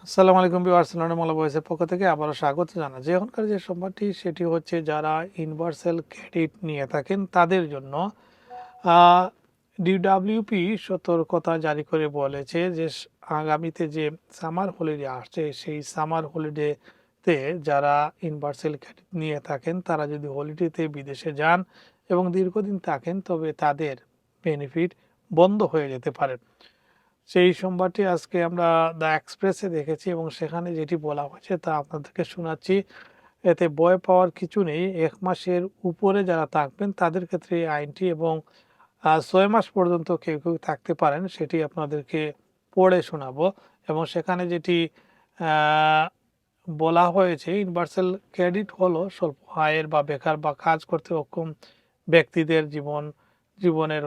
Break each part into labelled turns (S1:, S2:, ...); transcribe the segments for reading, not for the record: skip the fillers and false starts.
S1: আসসালামু আলাইকুম viewers, London Bangla ভয়েসের পক্ষ থেকে আবারও স্বাগত জানাচ্ছি। এখনকার যে সংবাদটি সেটি হচ্ছে যারা ইউনিভার্সাল ক্রেডিট নিয়ে থাকেন তাদের জন্য ডিডব্লিউপি সতর্কতা জারি করে বলেছে যে আগামীতে যে সামার হলিডে আসছে সেই সামার হলিডেতে যারা ইউনিভার্সাল ক্রেডিট নিয়ে থাকেন তারা যদি হলিডেতে বিদেশে যান এবং দীর্ঘদিন থাকেন তবে তাদের বেনিফিট বন্ধ হয়ে যেতে পারে। সেই সোমবারটি আজকে আমরা দ্য এক্সপ্রেসে দেখেছি এবং সেখানে যেটি বলা হয়েছে তা আপনাদেরকে শোনাচ্ছি। এতে ভয় পাওয়ার কিছু নেই। ১ মাসের উপরে যারা থাকবেন তাদের ক্ষেত্রে এই আইনটি এবং ৬ মাস পর্যন্ত কেউ থাকতে পারেন সেটি আপনাদেরকে পড়ে শোনাবো। এবং সেখানে যেটি আ বলা হয়েছে ইউনিভার্সাল ক্রেডিট হলো স্বল্প আয়ের বা বেকার বা কাজ করতে অক্ষম ব্যক্তিদের জীবনের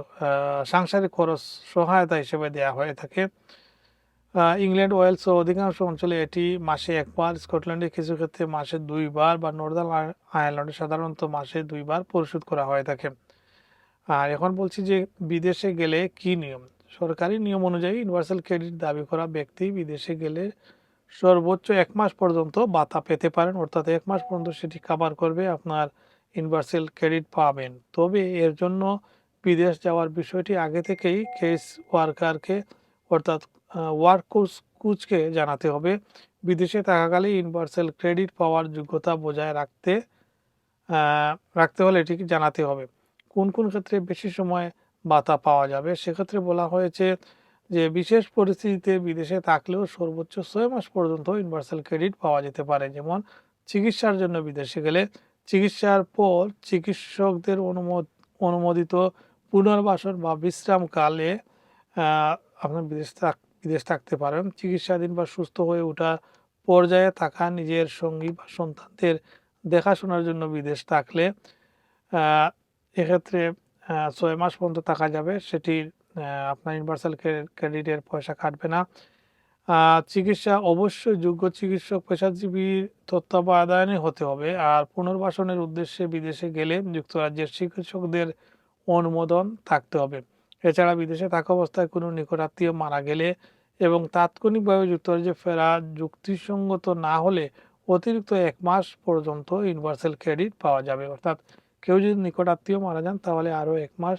S1: সাংসারিক খরচ সহায়তা হিসেবে দেয়া হয়ে থাকে। ইংল্যান্ড, ওয়েলস ও অধিকাংশ অঞ্চলে এটি মাসে ১ বার, স্কটল্যান্ডে কিছু ক্ষেত্রে মাসে ২ বার বা নর্দার্ন আয়ারল্যান্ডে সাধারণত মাসে ২ বার পরিশোধ করা হয়ে থাকে। আর এখন বলছি যে বিদেশে গেলে কি নিয়ম? সরকারি নিয়ম অনুযায়ী ইউনিভার্সাল ক্রেডিট দাবি করা ব্যক্তি বিদেশে গেলে সর্বোচ্চ ১ মাস পর্যন্ত ভাতা পেতে পারেন, অর্থাৎ ১ মাস পর্যন্ত সেটি কভার করবে, আপনার ইউনিভার্সাল ক্রেডিট পাবেন। তবে এর জন্য বিদেশ যাওয়ার বিষয়টি আগে থেকেই কেস ওয়ার্কারকে অর্থাৎ ওয়ার্ক কোচকে জানাতে হবে। বিদেশে থাকাকালে ইউনিভার্সাল ক্রেডিট পাওয়ার যোগ্যতা বজায় রাখতে হলে এটিকে জানাতে হবে। কোন কোন ক্ষেত্রে বেশি সময় ভাতা পাওয়া যাবে সেক্ষেত্রে বলা হয়েছে যে বিশেষ পরিস্থিতিতে বিদেশে থাকলেও সর্বোচ্চ ৬ মাস পর্যন্ত ইউনিভার্সাল ক্রেডিট পাওয়া যেতে পারে। যেমন চিকিৎসার জন্য বিদেশে গেলে চিকিৎসার পর চিকিৎসকদের অনুমোদিত পুনর্বাসন বা বিশ্রামকালে আপনার বিদেশ থাকতে পারেন। চিকিৎসাধীন বা সুস্থ হয়ে ওঠা পর্যায়ে থাকা নিজের সঙ্গী বা সন্তানদের দেখাশোনার জন্য বিদেশ থাকলে এক্ষেত্রে ৬ মাস পর্যন্ত থাকা যাবে। সেটির আপনার ইউনিভার্সাল ক্রেডিটের পয়সা কাটবে না। চিকিৎসা অবশ্যই যোগ্য চিকিৎসক পেশাজীবীর তত্ত্বাবধানে হতে হবে। আর পুনর্বাসনের উদ্দেশ্যে বিদেশে গেলে যুক্তরাজ্যের চিকিৎসকদের অনুমোদন থাকতে হবে। এছাড়া বিদেশে থাকা অবস্থায় কোনো নিকটাত্মীয় মারা গেলে এবং তাৎক্ষণিকভাবে যুক্তরাজ্যে ফেরা যুক্তিসঙ্গত না হলে অতিরিক্ত ১ মাস পর্যন্ত ইউনিভার্সাল ক্রেডিট পাওয়া যাবে। অর্থাৎ কেউ যদি নিকটাত্মীয় মারা যান তাহলে আরও ১ মাস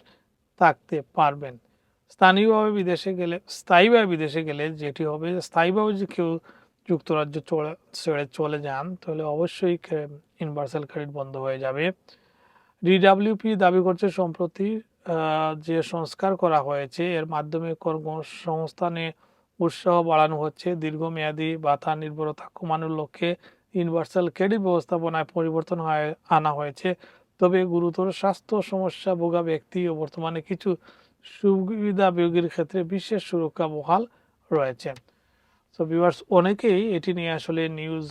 S1: থাকতে পারবেন। স্থায়ীভাবে বিদেশে গেলে যেটি হবে, স্থায়ীভাবে যদি কেউ যুক্তরাজ্য ছেড়ে চলে যান তাহলে অবশ্যই ইউনিভার্সাল ক্রেডিট বন্ধ হয়ে যাবে। ডিডব্লিউপি দাবি করছে সম্প্রতি যে সংস্কার করা হয়েছে এর মাধ্যমে কর্মসংস্থানে উৎসাহ বাড়ানো হচ্ছে। দীর্ঘমেয়াদী ভাতা নির্ভরতা কমানোর লক্ষ্যে ইউনিভার্সাল ক্রেডিট ব্যবস্থাপনায় পরিবর্তন আনা হয়েছে। তবে গুরুতর স্বাস্থ্য সমস্যা ভোগা ব্যক্তি ও বর্তমানে কিছু সুবিধাভোগীর ক্ষেত্রে বিশেষ সুরক্ষা বহাল রয়েছে। তো ভিউয়ার্স, অনেকেই এটি নিয়ে আসলে নিউজ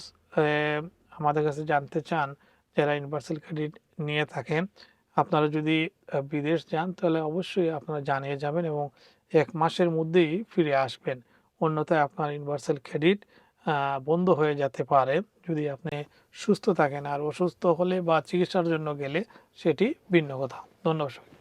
S1: আমাদের কাছে জানতে চান যারা ইউনিভার্সাল ক্রেডিট নিয়ে থাকেন। আপনারা যদি বিদেশ যান তাহলে অবশ্যই আপনারা জানিয়ে যাবেন এবং ১ মাসের মধ্যেই ফিরে আসবেন। অন্যথায় আপনার ইউনিভার্সাল ক্রেডিট বন্ধ হয়ে যেতে পারে যদি আপনি সুস্থ থাকেন। আর অসুস্থ হলে বা চিকিৎসার জন্য গেলে সেটি ভিন্ন কথা। ধন্যবাদ।